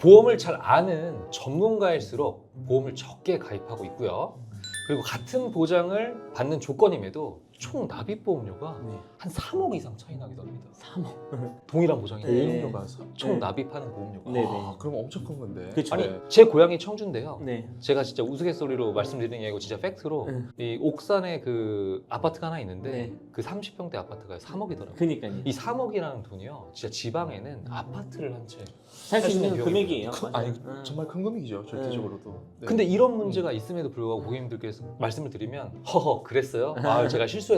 보험을 잘 아는 전문가일수록 보험을 적게 가입하고 있고요. 그리고 같은 보장을 받는 조건임에도 총 납입보험료가 네. 한 3억 이상 차이 나기도 합니다. 3억. 동일한 보장인데 네. 보험료가 총 네. 납입하는 보험료가. 네, 아, 그럼 엄청 큰 건데. 그쵸. 아니 네. 제 고향이 청주인데요. 네. 제가 진짜 우스갯소리로 말씀드리는 게 아니고 진짜 팩트로 이 옥산에 그 아파트가 하나 있는데 네. 그 30평대 아파트가 3억이더라고요. 그니까요. 이 3억이라는 돈이요. 진짜 지방에는 아파트를 한 채. 살 수 있는 비용이 금액이에요. 아니 맞아요. 정말 큰 금액이죠. 절대적으로도. 네. 근데 이런 문제가 있음에도 불구하고 고객님들께서 말씀을 드리면 허허 그랬어요? 아 제가 실수했네요.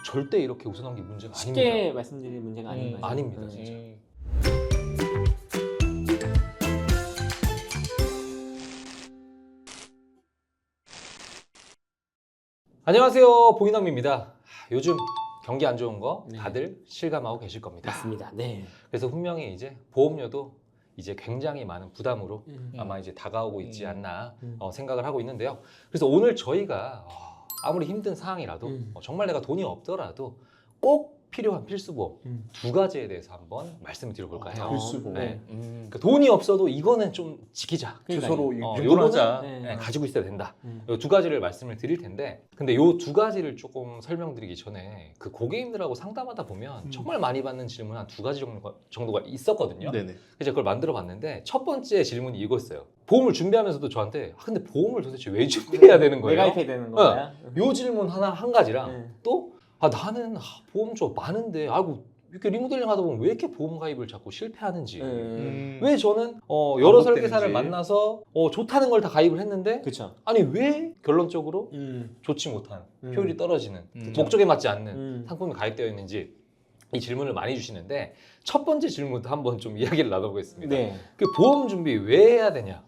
절대 이렇게 웃어나온 게 문제가 아닙니다. 쉽게 말씀드릴 문제가 아닌 거죠. 아닙니다, 네. 진짜. 안녕하세요, 보이남입니다. 요즘 경기 안 좋은 거 네. 다들 실감하고 계실 겁니다. 맞습니다. 네. 그래서 분명히 이제 보험료도 이제 굉장히 많은 부담으로 아마 이제 다가오고 있지 않나 생각을 하고 있는데요. 그래서 오늘 저희가 아무리 힘든 상황이라도 정말 내가 돈이 없더라도 꼭 필요한 필수보험 두 가지에 대해서 한번 말씀을 드려볼까 해요. 필수보험. 네. 그러니까 돈이 없어도 이거는 좀 지키자. 서로 요거는 유연하자. 네. 가지고 있어야 된다. 이 두 가지를 말씀을 드릴 텐데, 근데 요 두 가지를 조금 설명드리기 전에 그 고객님들하고 상담하다 보면 정말 많이 받는 질문 한 두 가지 정도가 있었거든요. 네네. 그래서 그걸 만들어 봤는데 첫 번째 질문이 이거였어요. 보험을 준비하면서도 저한테 근데 보험을 도대체 왜 준비해야 되는 왜 거예요? 가입해야 되는 거야? 요 질문 한 가지랑 네. 또 나는 보험 좀 많은데 아이고 이렇게 리모델링 하다 보면 왜 이렇게 보험 가입을 자꾸 실패하는지 왜 저는 여러 반복되는지. 설계사를 만나서 좋다는 걸 다 가입을 했는데 그렇죠. 아니 왜 결론적으로 좋지 못한 효율이 떨어지는 목적에 맞지 않는 상품이 가입되어 있는지 이 질문을 많이 주시는데 첫 번째 질문부터 한번 좀 이야기를 나눠보겠습니다. 네. 그 보험 준비 왜 해야 되냐?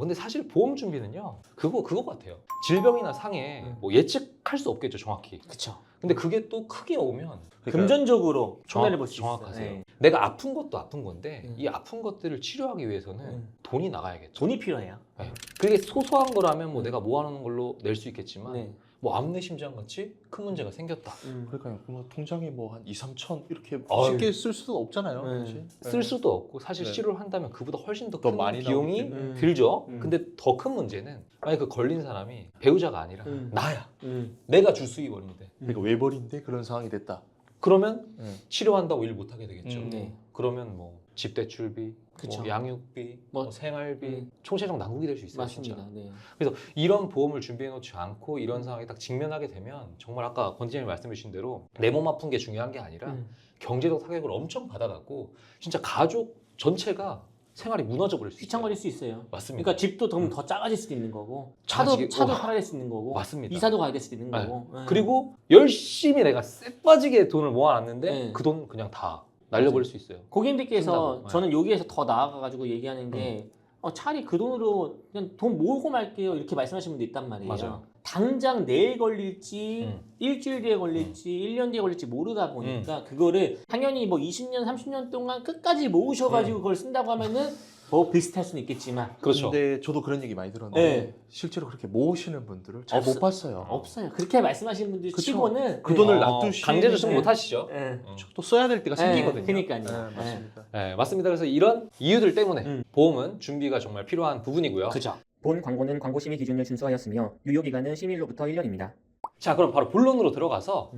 근데 사실 보험 준비는요 그거 같아요. 질병이나 상해 뭐 예측할 수 없겠죠, 정확히. 그렇죠. 근데 그게 또 크게 오면 금전적으로 손해를 볼 수 있어요. 정확하세요. 네. 내가 아픈 것도 아픈 건데 이 아픈 것들을 치료하기 위해서는 음. 돈이 나가야겠죠. 돈이 필요해요. 네. 그게 소소한 거라면 뭐 내가 모아놓는 걸로 낼 수 있겠지만 네. 뭐 암내 심장 같이 큰 문제가 생겼다. 그러니까요. 뭐 통장에 뭐 한 2, 3천 이렇게 아유. 쉽게 쓸 수도 없잖아요. 네. 사실. 쓸 수도 없고 사실 네. 치료를 한다면 그보다 훨씬 더 더 큰 많이 비용이 나오기 때문에. 들죠. 음. 근데 더 큰 문제는 만약 그 걸린 사람이 배우자가 아니라 나야. 음. 내가 줄 수입원인데 그러니까 외벌인데 그런 상황이 됐다. 그러면 네. 치료한다고 일 못하게 되겠죠. 네. 그러면 뭐 집대출비, 그쵸. 뭐 양육비, 뭐, 뭐 생활비, 총체적 난국이 될 수 있어요. 맞습니다. 진짜. 네. 그래서 이런 보험을 준비해 놓지 않고 이런 상황에 딱 직면하게 되면 정말 아까 권지현이 말씀해 주신 대로 내 몸 아픈 게 중요한 게 아니라 경제적 타격을 엄청 받아갖고 진짜 가족 전체가 생활이 무너져 버릴 수 있어요. 휘청거릴 수 있어요. 맞습니다. 그러니까 집도 더 작아질 수도 있는 거고 작아지게- 차도 와. 팔아야 될 수 있는 거고 맞습니다. 이사도 가야 될 수도 있는 네. 거고 네. 그리고 열심히 내가 쎄 빠지게 돈을 모아놨는데 네. 그 돈 그냥 다 날려버릴 수 있어요. 고객님들께서 쓴다고. 저는 여기에서 더 나아가가지고 얘기하는 게 차라리 그 돈으로 그냥 돈 모으고 말게요 이렇게 말씀하시는 분도 있단 말이에요. 맞아요. 당장 내일 걸릴지 음. 일주일 뒤에 걸릴지 1년 뒤에 걸릴지 모르다 보니까 그거를 당연히 뭐 20년 30년 동안 끝까지 모으셔가지고 그걸 쓴다고 하면은 더 비슷할 수는 있겠지만 그렇죠. 근데 저도 그런 얘기 많이 들었는데 네. 실제로 그렇게 모으시는 분들을 잘 못 없어- 봤어요. 없어요. 그렇게 말씀하시는 분들 그쵸. 치고는 그 돈을 어, 놔두시는 강제 조성 네. 못 하시죠. 네. 또 써야 될 때가 생기거든요. 그러니까요. 네, 맞습니다. 네, 맞습니다. 그래서 이런 이유들 때문에 보험은 준비가 정말 필요한 부분이고요. 그죠. 본 광고는 광고 심의 기준을 준수하였으며 유효 기간은 심의일로부터 1년입니다. 자, 그럼 바로 본론으로 들어가서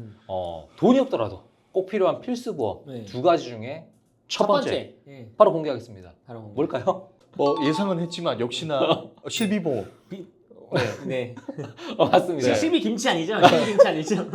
돈이 없더라도 꼭 필요한 필수 보험 네. 두 가지 중에 첫 번째 네. 바로 공개하겠습니다. 바로 뭘까요? 뭐 예상은 했지만 역시나 실비보험. 네. 맞습니다. 실비 김치 아니죠? 실비 김치 아니죠?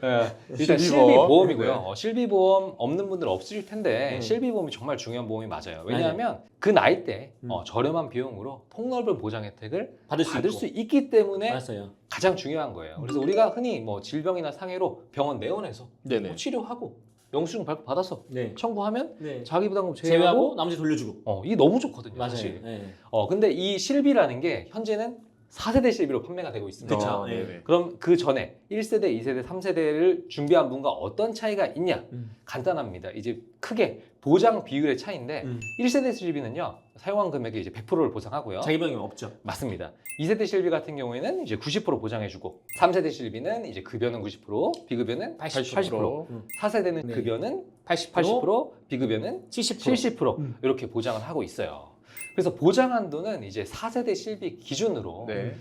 네, 일단 실비보험. 실비보험이고요. 네. 실비보험 없는 분들 없으실 텐데 네. 실비보험이 정말 중요한 보험이 맞아요. 왜냐하면 그 나이 때 저렴한 비용으로 폭넓은 보장 혜택을 받을 수 받을 있고. 수 있기 때문에 맞아요. 가장 중요한 거예요. 그래서 우리가 흔히 뭐 질병이나 상해로 병원 내원해서 네네. 뭐 치료하고 영수증 받아서 네. 청구하면 네. 자기 부담금 제외하고 제외하고 나머지 돌려주고. 이게 너무 좋거든요. 맞아요. 사실. 네. 근데 이 실비라는 게 현재는 4세대 실비로 판매가 되고 있습니다. 그쵸. 네네. 네. 그럼 그 전에 1세대, 2세대, 3세대를 준비한 분과 어떤 차이가 있냐? 간단합니다. 이제 크게 보장 비율의 차이인데 1세대 실비는요. 사용한 금액의 이제 100%를 보상하고요. 자기 병이 없죠. 맞습니다. 2세대 실비 같은 경우에는 이제 90% 보장해주고 3세대 실비는 이제 급여는 90%, 비급여는 80%, 80%. 4세대는 네. 급여는 80%, 비급여는 70%. 70% 이렇게 보장을 하고 있어요. 그래서 보장 한도는 이제 4세대 실비 기준으로 네.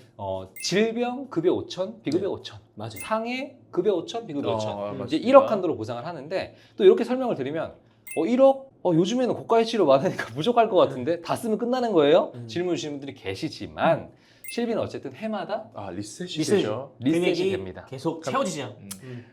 질병 급여 5천, 비급여 5천, 맞아요. 상해 급여 5천, 비급여 5천 이제 맞습니다. 1억 한도로 보장을 하는데 또 이렇게 설명을 드리면 1억? 요즘에는 고가의 치료 많으니까 부족할 것 같은데 다 쓰면 끝나는 거예요? 질문 주시는 분들이 계시지만 실비는 어쨌든 해마다 리셋이 리셋이 되죠. 리셋이 금액이 됩니다. 계속 채워지죠.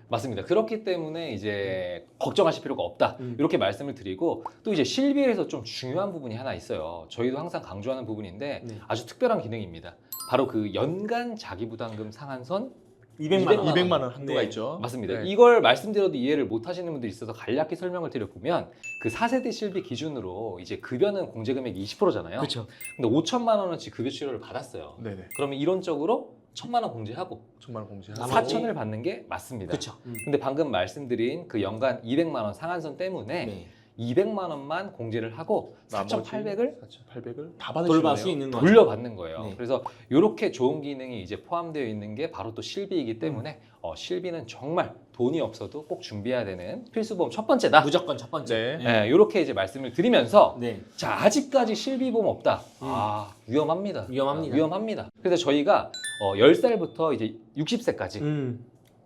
맞습니다. 그렇기 때문에 이제 걱정하실 필요가 없다. 음. 이렇게 말씀을 드리고 또 이제 실비에서 좀 중요한 부분이 하나 있어요. 저희도 항상 강조하는 부분인데 네. 아주 특별한 기능입니다. 바로 그 연간 자기부담금 상한선 200만 원. 200만 원 한도가 네. 있죠. 맞습니다. 네. 이걸 말씀드려도 이해를 못 하시는 분들이 있어서 간략히 설명을 드려보면 그 4세대 실비 기준으로 이제 급여는 공제 금액이 20%잖아요. 그렇죠. 근데 5천만 원어치 급여 치료를 받았어요. 네네. 그러면 이론적으로 1,000만 원 공제하고 정말 공제. 나머지- 4천을 받는 게 맞습니다. 그렇죠. 근데 방금 말씀드린 그 연간 200만 원 상한선 때문에 네. 200만 원만 공제를 하고 4,800을 4,800을 다 받으시네요. 돌발 수 있는 거죠. 돌려받는 거예요. 네. 그래서 이렇게 좋은 기능이 이제 포함되어 있는 게 바로 또 실비이기 때문에 실비는 정말 돈이 없어도 꼭 준비해야 되는 필수보험 첫 번째다. 무조건 첫 번째. 네. 이렇게 이제 말씀을 드리면서 네. 자 아직까지 실비보험 없다. 위험합니다. 위험합니다. 위험합니다. 그래서 저희가 10살부터 이제 60세까지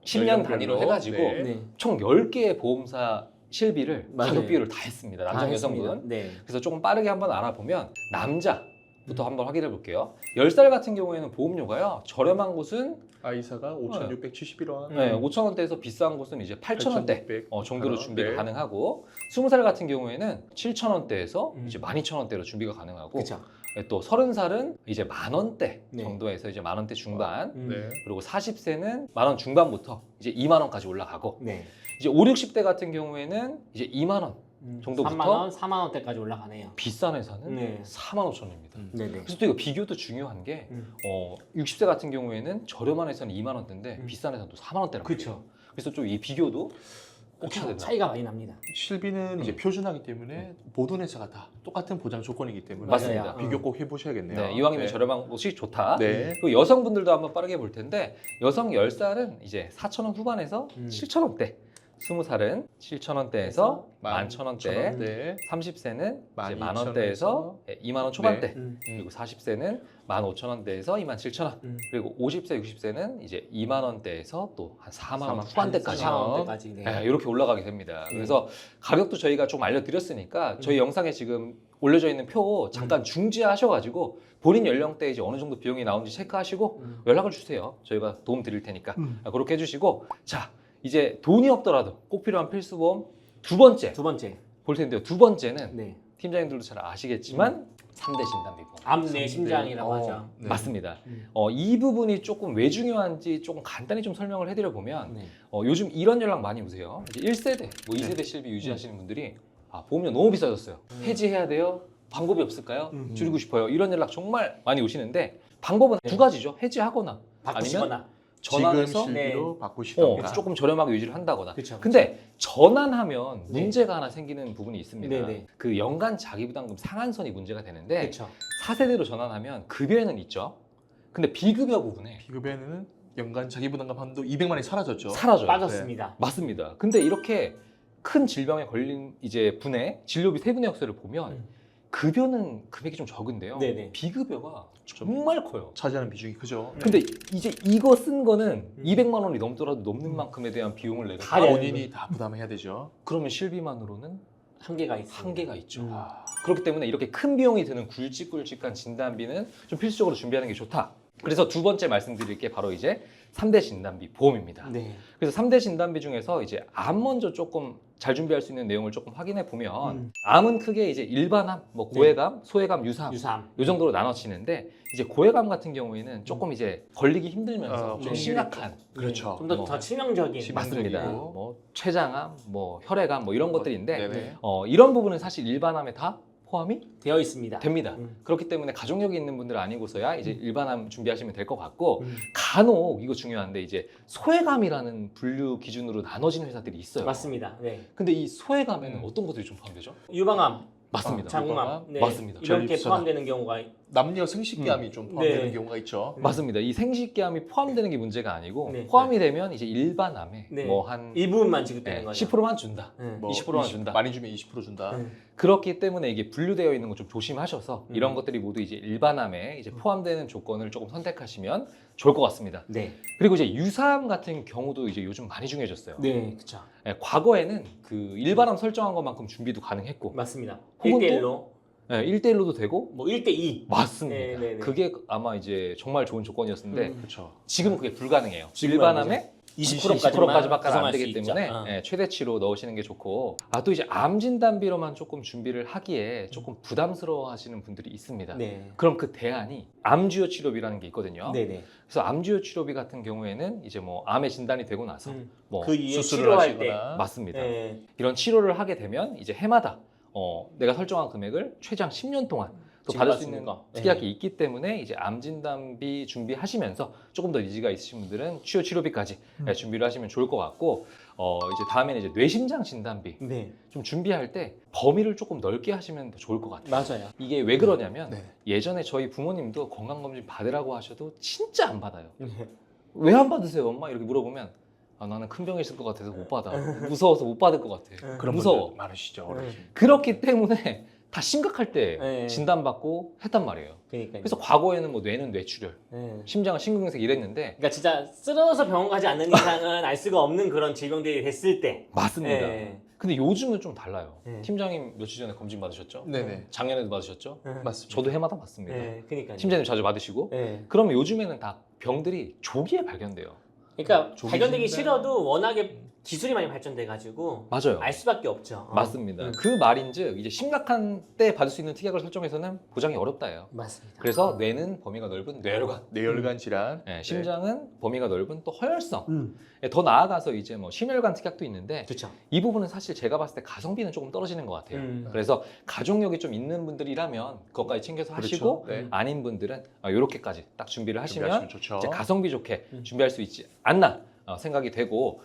10년 연령별로. 단위로 해가지고 네. 네. 총 10개의 보험사 실비를 맞아요. 가격 비율을 다 했습니다. 남성 다 여성분. 했습니다. 네. 그래서 조금 빠르게 한번 알아보면 남자부터 한번 확인해 볼게요. 10살 같은 경우에는 보험료가요. 저렴한 곳은 아이사가 5,671원. 5,000원대에서 비싼 곳은 이제 8,000원대 8,600 정도로 원. 준비가 네. 가능하고 20살 같은 경우에는 7,000원대에서 이제 12,000원대로 준비가 가능하고 그렇죠. 또 30살은 이제 10,000원대 네. 정도에서 이제 10,000원대 중반 네. 그리고 40세는 10,000원 중반부터 이제 20,000원까지 올라가고 네. 이제 5, 60대 같은 경우에는 이제 20,000원 정도부터 3만 원, 4만 원대까지 올라가네요. 비싼 회사는 네. 45,000원입니다. 네, 네. 그래서 또 이거 비교도 중요한 게 60세 같은 경우에는 저렴한 회사는 2만 원대인데 비싼 회사는 또 4만 원대라고. 그렇죠. 그래서 좀 이 비교도 꼭 해야 된다. 차이가 많이 납니다. 실비는 이제 표준하기 때문에 모든 회사가 다 똑같은 보장 조건이기 때문에 맞습니다. 비교 꼭 해보셔야겠네요. 네, 이왕이면 네. 저렴한 곳이 좋다. 네. 그리고 여성분들도 한번 빠르게 볼 텐데 여성 10살은 이제 4,000원 후반에서 7,000원대 20살은 7,000원대에서 11,000원대 네. 30세는 이제 12,000원에서 만원대에서 2만원 초반대 네. 그리고 40세는 15,000원대에서 27,000원 그리고 50세, 60세는 이제 2만원대에서 또 한 4만원 후반대까지 4만 원대까지. 네. 이렇게 올라가게 됩니다. 그래서 가격도 저희가 좀 알려드렸으니까 저희 영상에 지금 올려져 있는 표 잠깐 중지하셔가지고 본인 연령대에 이제 어느 정도 비용이 나오는지 체크하시고 연락을 주세요. 저희가 도움 드릴 테니까 그렇게 해주시고 자 이제 돈이 없더라도 꼭 필요한 필수보험 두 번째 두 번째. 볼 텐데요. 두 번째는 네. 팀장님들도 잘 아시겠지만 3대 진단비보험. 암내 심장이라고 하죠. 네. 맞습니다. 음. 이 부분이 조금 왜 중요한지 조금 간단히 좀 설명을 해드려 보면 네. 요즘 이런 연락 많이 오세요. 이제 1세대, 뭐 2세대 실비 유지하시는 분들이 보험료 너무 비싸졌어요. 해지해야 돼요? 방법이 없을까요? 줄이고 싶어요. 이런 연락 정말 많이 오시는데 방법은 네. 두 가지죠. 해지하거나 바꾸시거나. 지금 전환해서 실비로 바꾸시던가. 조금 저렴하게 유지를 한다거나. 그쵸, 근데 전환하면 네. 문제가 하나 생기는 부분이 있습니다. 네네. 그 연간 자기부담금 상한선이 문제가 되는데 그렇죠. 4세대로 전환하면 급여에는 있죠. 근데 비급여 부분에 비급여는 연간 자기부담금 한도 200만 원이 사라졌죠. 사라져요. 빠졌습니다. 맞습니다. 근데 이렇게 큰 질병에 걸린 이제 분의 진료비 세분의 역세를 보면 급여는 금액이 좀 적은데요. 네네. 비급여가 정말 커요. 차지하는 비중이 크죠. 근데 이제 이거 쓴 거는 200만 원이 넘더라도 넘는 만큼에 대한 비용을 내가 다 내야 본인이 다 부담해야 되죠. 그러면 실비만으로는 한계가 있어요. 한계가 있죠. 음. 그렇기 때문에 이렇게 큰 비용이 드는 굵직굵직한 진단비는 좀 필수적으로 준비하는 게 좋다. 그래서 두 번째 말씀드릴 게 바로 이제 3대 진단비 보험입니다. 네. 그래서 3대 진단비 중에서 이제 암 먼저 조금 잘 준비할 수 있는 내용을 조금 확인해 보면 암은 크게 이제 일반암, 뭐 고해감, 소해감, 유사암 유사암. 이 정도로 나눠지는데 이제 고해감 같은 경우에는 조금 이제 걸리기 힘들면서 좀 네. 심각한 그렇죠. 좀 더 뭐, 치명적인. 맞습니다. 치명적이고. 뭐 췌장암, 뭐 혈액암 뭐 이런 것들인데 네네. 이런 부분은 사실 일반암에 다 포함이 되어 있습니다. 됩니다. 음. 그렇기 때문에 가족력이 있는 분들 아니고서야 이제 일반암 준비하시면 될 것 같고 음. 간혹 이거 중요한데 이제 소외감이라는 분류 기준으로 나눠지는 회사들이 있어요. 맞습니다. 네. 근데 이 소외감에는 어떤 것들이 좀 포함되죠? 유방암, 맞습니다. 장음암, 네. 맞습니다. 이렇게 제일 비싸다. 포함되는 경우가 남녀 생식기함이 좀 포함되는 네. 경우가 있죠. 맞습니다. 이 생식기함이 포함되는 게 문제가 아니고 네. 포함이 되면 이제 일반암에 네. 뭐 한 일부분만 지급되는 거죠. 10%만 준다. 네. 뭐 20%만 준다. 많이 주면 20% 준다. 네. 그렇기 때문에 이게 분류되어 있는 거 좀 조심하셔서 이런 것들이 모두 이제 일반암에 이제 포함되는 조건을 조금 선택하시면 좋을 것 같습니다. 네. 그리고 이제 유사암 같은 경우도 이제 요즘 많이 중요해졌어요. 네, 그렇죠. 과거에는 그 일반암 설정한 것만큼 준비도 가능했고 맞습니다. 혹은 1대1로 1대1로도 되고 뭐 1대2. 맞습니다. 네, 네, 네. 그게 아마 이제 정말 좋은 조건이었는데 그렇죠. 지금은 그게 불가능해요. 지금은 일반암에 20%까지밖에 20%까지밖에 안 되기 때문에 최대치로 넣으시는 게 좋고 또 이제 암 진단비로만 조금 준비를 하기에 조금 부담스러워 하시는 분들이 있습니다. 네. 그럼 그 대안이 암주요 치료비라는 게 있거든요. 네네. 그래서 암주요 치료비 같은 경우에는 이제 뭐 암의 진단이 되고 나서 뭐 그 이후에 수술을 치료할 때. 하시거나 맞습니다. 네. 이런 치료를 하게 되면 이제 해마다 내가 설정한 금액을 최장 10년 동안 또 받을 수 있는 지급받습니까? 특약이 있기 때문에 이제 암 진단비 준비하시면서 조금 더 니즈가 있으신 분들은 치료비까지 준비를 하시면 좋을 것 같고 이제 다음에는 이제 뇌심장 진단비 네. 좀 준비할 때 범위를 조금 넓게 하시면 더 좋을 것 같아요. 맞아요. 이게 왜 그러냐면 네. 예전에 저희 부모님도 건강검진 받으라고 하셔도 진짜 안 받아요. 네. 왜 안 받으세요, 엄마? 이렇게 물어보면 나는 큰 병이 있을 것 같아서 못 받아. 무서워서 못 받을 것 같아. 그런 무서워. 분들 많으시죠. 그렇기 때문에 다 심각할 때 네. 진단받고 했단 말이에요. 그러니까요. 그래서 과거에는 뭐 뇌는 뇌출혈, 네. 심장은 심근경색 이랬는데 그러니까 진짜 쓰러져서 병원 가지 않는 이상은 알 수가 없는 그런 질병들이 됐을 때. 맞습니다. 네. 근데 요즘은 좀 달라요. 네. 팀장님 며칠 전에 검진 받으셨죠? 네네. 작년에도 받으셨죠? 네. 맞습니다. 저도 해마다 받습니다. 네. 그러니까요. 팀장님 자주 받으시고 네. 그러면 요즘에는 다 병들이 조기에 발견돼요. 그러니까 조기 발견되기 진단. 싫어도 워낙에 기술이 많이 발전돼 가지고 맞아요. 알 수밖에 없죠. 맞습니다. 그 말인즉 이제 심각한 때 받을 수 있는 특약을 설정해서는 보장이 어렵다예요. 맞습니다. 그래서 뇌는 범위가 넓은 뇌혈관, 뇌혈관 질환. 심장은 범위가 넓은 또 허혈성. 더 나아가서 이제 뭐 심혈관 특약도 있는데 그렇죠. 이 부분은 사실 제가 봤을 때 가성비는 조금 떨어지는 것 같아요. 그래서 가족력이 좀 있는 분들이라면 그것까지 챙겨서 하시고 그렇죠. 네. 아닌 분들은 이렇게까지 딱 준비를 하시면 준비하시면 좋죠. 이제 가성비 좋게 준비할 수 있지 않나 생각이 되고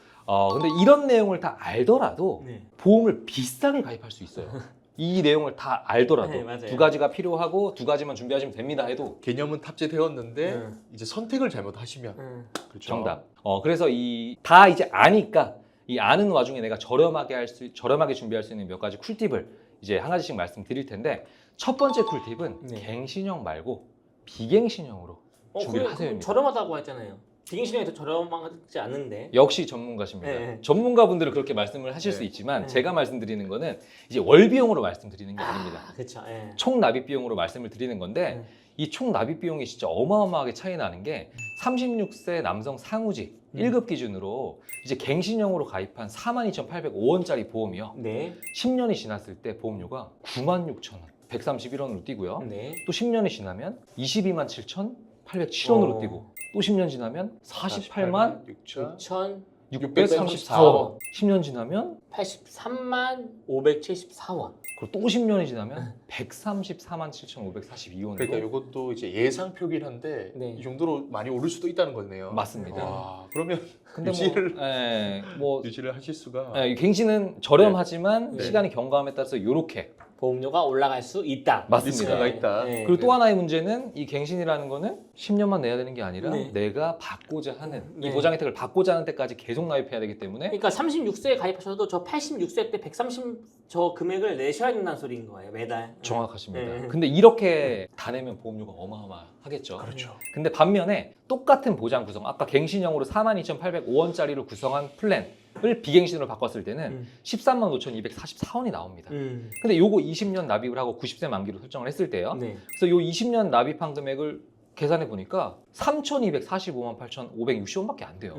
근데 이런 내용을 다 알더라도 네. 보험을 비싸게 가입할 수 있어요. 이 내용을 다 알더라도 네, 맞아요. 2가지가 필요하고 2가지만 준비하시면 됩니다 해도 개념은 탑재되었는데 네. 이제 선택을 잘못하시면 그렇죠. 정답. 그래서 이 다 이제 아니까 이 아는 와중에 내가 저렴하게 준비할 수 있는 몇 가지 쿨팁을 이제 한 가지씩 말씀드릴 텐데 첫 번째 쿨팁은 네. 갱신형 말고 비갱신형으로 준비를 그래, 하세요입니다. 저렴하다고 했잖아요. 비갱신형이 더 저렴하지 않은데. 역시 전문가십니다. 네. 전문가분들은 그렇게 말씀을 하실 수 있지만 제가 말씀드리는 거는 이제 월비용으로 말씀드리는 게 아닙니다. 그렇죠. 예. 총 납입 비용으로 말씀을 드리는 건데 이 총 납입 비용이 진짜 어마어마하게 차이 나는 게 36세 남성 상우직 1급 기준으로 이제 갱신형으로 가입한 42,805원짜리 보험이요. 네. 10년이 지났을 때 보험료가 96,000원, 131원으로 뛰고요. 네. 또 10년이 지나면 227,807원으로 어. 뛰고 또 10년 지나면 48만 6천 634원. 10년 지나면 83만 574원. 그리고 또 10년이 지나면 134만 7,542원으로 그러니까 이것도 이제 예상 표긴 한데 네. 이 정도로 많이 오를 수도 있다는 거네요. 맞습니다. 와, 그러면 근데 유지를 뭐 유지를 하실 수가 갱신은 저렴하지만 네. 시간이 경과함에 따라서 이렇게 보험료가 올라갈 수 있다. 맞습니다. 리스크가 있다. 네. 그리고 또 하나의 문제는 이 갱신이라는 거는 10년만 내야 되는 게 아니라 네. 내가 받고자 하는 이 네. 보장 혜택을 받고자 하는 때까지 계속 나입해야 되기 때문에 그러니까 36세에 가입하셔도 저 86세 때 130 저 금액을 내셔야 된다는 소리인 거예요. 매달. 정확하십니다. 네. 근데 이렇게 다 내면 보험료가 어마어마하겠죠. 그렇죠. 근데 반면에 똑같은 보장 구성, 아까 갱신형으로 42,805원짜리로 구성한 플랜을 비갱신으로 바꿨을 때는 135,244원이 나옵니다. 근데 요거 20년 납입을 하고 90세 만기로 설정을 했을 때요. 네. 그래서 요 20년 납입한 금액을 계산해 보니까 3,245만 8,560원밖에 안 돼요.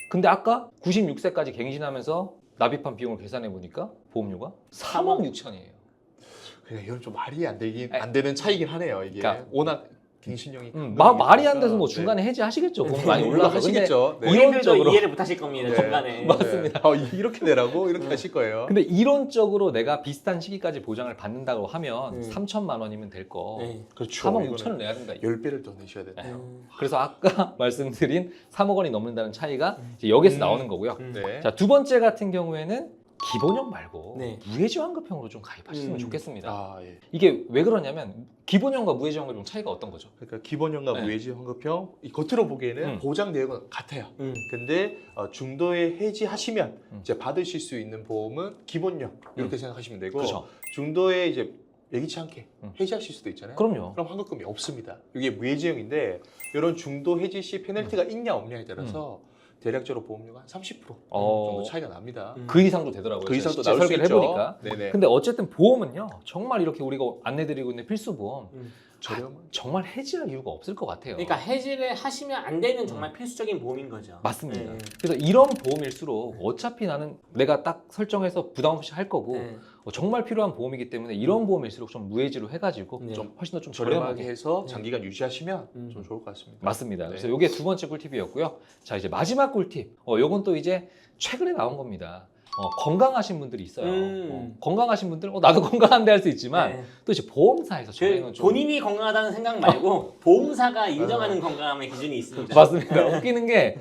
근데 아까 96세까지 갱신하면서 납입한 비용을 계산해 보니까 보험료가 3억 6천이에요. 그냥 이건 좀 말이 안 되는 차이긴 하네요. 이게 그러니까 워낙 갱신형이 말이 안 돼서 뭐 중간에 해지하시겠죠. 보험 많이 올라가서. 근데 하시겠죠. 네. 본인들도 이론적으로- 이해를 못 하실 겁니다. 네. 중간에. 맞습니다. 이렇게 내라고 이렇게 하실 거예요. 근데 이론적으로 내가 비슷한 시기까지 보장을 받는다고 하면 네. 3천만 원이면 될 거 네. 그렇죠. 3억 이거는 6천을 내야 된다. 10배를 더 내셔야 된다. 그래서 아까 말씀드린 3억 원이 넘는다는 차이가 이제 여기서 나오는 거고요. 네. 자, 두 번째 같은 경우에는 기본형 말고 네. 무해지환급형으로 좀 가입하시면 음. 좋겠습니다. 아, 예. 이게 왜 그러냐면 기본형과 무해지환급형 차이가 어떤 거죠? 그러니까 기본형과 네. 무해지 환급형 이 겉으로 보기에는 보장 내역은 같아요. 근데 중도에 해지하시면 이제 받으실 수 있는 보험은 기본형 이렇게 생각하시면 되고 그렇죠. 중도에 이제 예기치 않게 해지하실 수도 있잖아요. 그럼요. 그럼 환급금이 없습니다. 이게 무해지형인데 이런 중도 해지 시 페널티가 있냐 없냐에 따라서 대략적으로 보험료가 한 30% 정도 차이가 납니다. 그 이상도 되더라고요. 그 이상도 실제 나올 수 설계를 있죠. 해보니까. 네네. 근데 어쨌든 보험은요. 정말 이렇게 우리가 안내드리고 있는 필수보험 저렴한. 정말 해지할 이유가 없을 것 같아요. 그러니까 해지를 하시면 안 되는 정말 필수적인 보험인 거죠. 맞습니다. 네. 그래서 이런 보험일수록 어차피 나는 내가 딱 설정해서 부담 없이 할 거고 네. 정말 필요한 보험이기 때문에 이런 보험일수록 좀 무해지로 해가지고 네. 좀 훨씬 더 좀 저렴하게 저렴하게 해서 장기간 유지하시면 음. 좀 좋을 것 같습니다. 맞습니다. 네. 그래서 이게 두 번째 꿀팁이었고요. 자 이제 마지막 꿀팁. 요건 또 이제 최근에 나온 겁니다. 건강하신 분들이 있어요. 건강하신 분들 나도 건강한데 할 수 있지만 네. 또 이제 보험사에서 그 저희는 좀 본인이 건강하다는 생각 말고 보험사가 인정하는 건강함의 기준이 있습니다. 맞습니다. 웃기는 게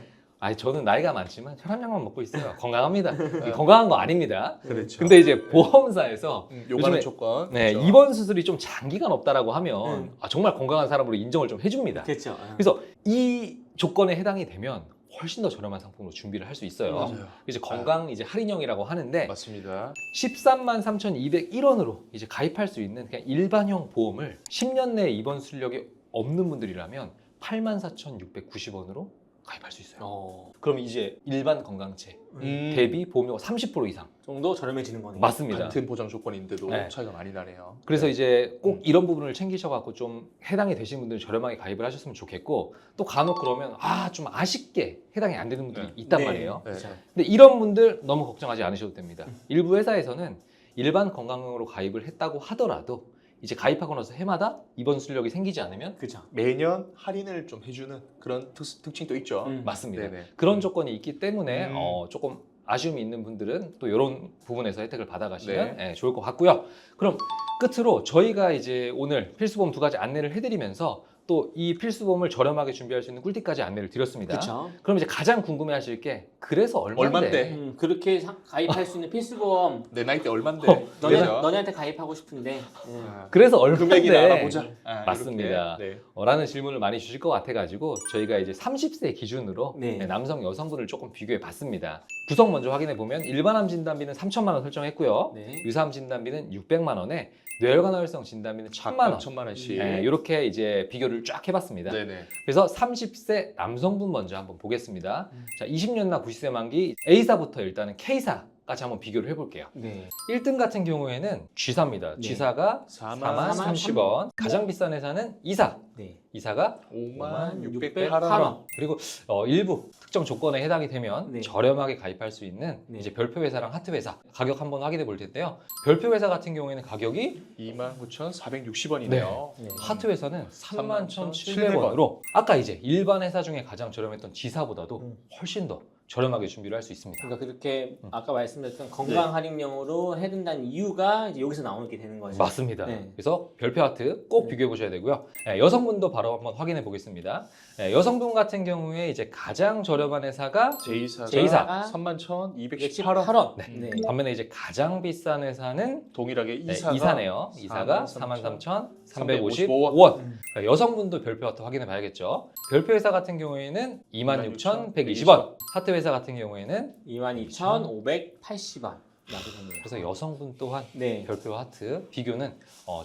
저는 나이가 많지만 혈압약만 먹고 있어요. 건강합니다. 이게 건강한 거 아닙니다. 그렇죠. 근데 이제 보험사에서 요구하는 요즘에 조건. 네, 그렇죠. 입원 수술이 좀 장기간 없다라고 하면 정말 건강한 사람으로 인정을 좀 해줍니다. 그렇죠. 그래서 이 조건에 해당이 되면 훨씬 더 저렴한 상품으로 준비를 할 수 있어요. 맞아요. 이제 건강 이제 할인형이라고 하는데 맞습니다. 13만 3,201원으로 이제 가입할 수 있는 그냥 일반형 보험을 10년 내에 입원 수력이 없는 분들이라면 84,690원으로 가입할 수 있어요. 그럼 이제 일반 건강체 대비 보험료가 30% 이상 정도 저렴해지는 거네요. 맞습니다. 같은 보장 조건인데도 네. 차이가 많이 나네요. 그래서 이제 꼭 이런 부분을 챙기셔갖고 좀 해당이 되신 분들은 저렴하게 가입을 하셨으면 좋겠고 또 간혹 그러면 좀 아쉽게 해당이 안 되는 분들이 네. 있단 네. 말이에요. 네. 그렇죠. 근데 이런 분들 너무 걱정하지 않으셔도 됩니다. 일부 회사에서는 일반 건강형으로 가입을 했다고 하더라도 이제 가입하고 나서 해마다 입원 수력이 생기지 않으면 그렇죠. 매년 할인을 좀 해주는 그런 특징도 있죠. 맞습니다. 네네. 그런 조건이 있기 때문에 음. 조금 아쉬움이 있는 분들은 또 이런 부분에서 혜택을 받아가시면 좋을 것 같고요. 그럼 끝으로 저희가 이제 오늘 필수보험 두 가지 안내를 해드리면서 또 이 필수보험을 저렴하게 준비할 수 있는 꿀팁까지 안내를 드렸습니다. 그렇죠. 그럼 이제 가장 궁금해하실 게 그래서 얼마인데? 그렇게 가입할 수 있는 필수보험 내 나이 때 얼만데? 너네한테 가입하고 싶은데 그래서 금액이나 얼마인데? 알아보자. 맞습니다. 이렇게. 네. 라는 질문을 많이 주실 것 같아가지고 저희가 이제 30세 기준으로 네. 남성 여성분을 조금 비교해 봤습니다. 구성 먼저 확인해 보면 일반암 진단비는 3천만 원 설정했고요. 네. 유사암 진단비는 600만 원에 뇌혈관활성 진단비는 1,000만 원. 1,000만 원씩. 이렇게 이제 비교를 쫙 해봤습니다. 네네. 그래서 30세 남성분 먼저 한번 보겠습니다. 자, 20년 나 90세 만기 A사부터 일단은 K사까지 한번 비교를 해볼게요. 네. 1등 같은 경우에는 G사입니다. 네. G사가 4만 30원. 가장 비싼 회사는 E사. 네. 이사가 56,800원. 그리고 일부 특정 조건에 해당이 되면 네. 저렴하게 가입할 수 있는 네. 이제 별표 회사랑 하트 회사 가격 한번 확인해 볼 텐데요. 별표 회사 같은 경우에는 가격이 29,460원이네요. 네. 하트 회사는 31,700원. 31,700원으로 아까 이제 일반 회사 중에 가장 저렴했던 G사보다도 훨씬 더 저렴하게 준비를 할 수 있습니다. 그러니까 그렇게 아까 말씀드렸던 건강 할인명으로 해둔다는 이유가 이제 여기서 나오게 되는 거죠. 맞습니다. 네. 그래서 별표 하트 꼭 네. 비교해 보셔야 되고요. 여성분도 바로 한번 확인해 보겠습니다. 여성분 같은 경우에 이제 가장 저렴한 회사가 J사가 J사. 31,218원. 8원. 네. 반면에 이제 가장 비싼 회사는 동일하게 이사가 이사네요. 이사가 43,355원. 43,355원. 그러니까 여성분도 별표 하트 확인해 봐야겠죠. 별표 회사 같은 경우에는 26,120원. 하트 회사 같은 경우에는 22,580원. 나오겠네요. 그래서 여성분 또한 네. 별표 하트 비교는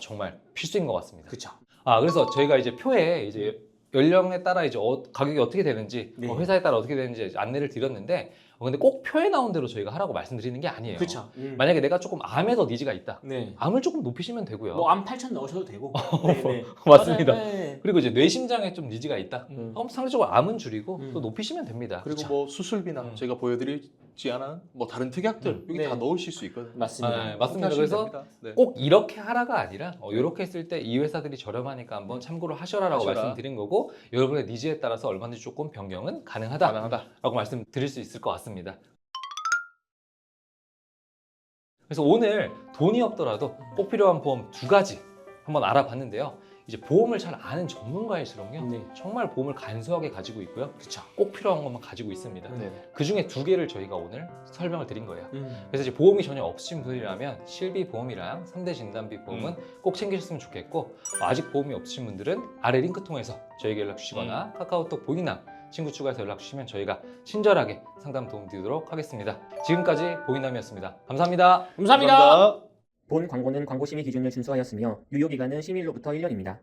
정말 필수인 것 같습니다. 그렇죠. 그래서 저희가 이제 표에 이제 연령에 따라 이제 가격이 어떻게 되는지 네. 회사에 따라 어떻게 되는지 안내를 드렸는데 근데 꼭 표에 나온 대로 저희가 하라고 말씀드리는 게 아니에요. 그렇죠. 만약에 내가 조금 암에 더 니즈가 있다. 네. 암을 조금 높이시면 되고요. 뭐암 8,000 넣으셔도 되고. 네. 맞습니다. 네. 그리고 이제 뇌심장에 좀 니즈가 있다. 그럼 상대적으로 암은 줄이고 또 높이시면 됩니다. 그리고 그쵸? 뭐 수술비나 제가 보여드리지 않은 뭐 다른 특약들 여기 네. 다 넣으실 수 있거든요. 맞습니다. 네, 맞습니다. 그렇게 그래서 하시면 됩니다. 네. 꼭 이렇게 하라가 아니라 이렇게 했을 때 이 회사들이 저렴하니까 한번 참고를 하셔라라고 하셔라. 말씀드린 거고 여러분의 니즈에 따라서 얼마든지 조금 변경은 가능하다라고 말씀드릴 수 있을 것 같습니다. 그래서 오늘 돈이 없더라도 꼭 필요한 보험 두 가지 한번 알아봤는데요. 이제 보험을 잘 아는 전문가일수록요. 네. 정말 보험을 간소하게 가지고 있고요. 그렇죠. 꼭 필요한 것만 가지고 있습니다. 네. 그 중에 2개를 저희가 오늘 설명을 드린 거예요. 음. 그래서 이제 보험이 전혀 없으신 분이라면 실비 보험이랑 3대 진단비 보험은 꼭 챙기셨으면 좋겠고 아직 보험이 없으신 분들은 아래 링크 통해서 저에게 연락 주시거나 카카오톡 보이남 친구 추가해서 연락 주시면 저희가 친절하게 상담 도움 드리도록 하겠습니다. 지금까지 보이남이었습니다. 감사합니다. 감사합니다. 본 광고는 광고 심의 기준을 준수하였으며 유효 기간은 심의일로부터 1년입니다.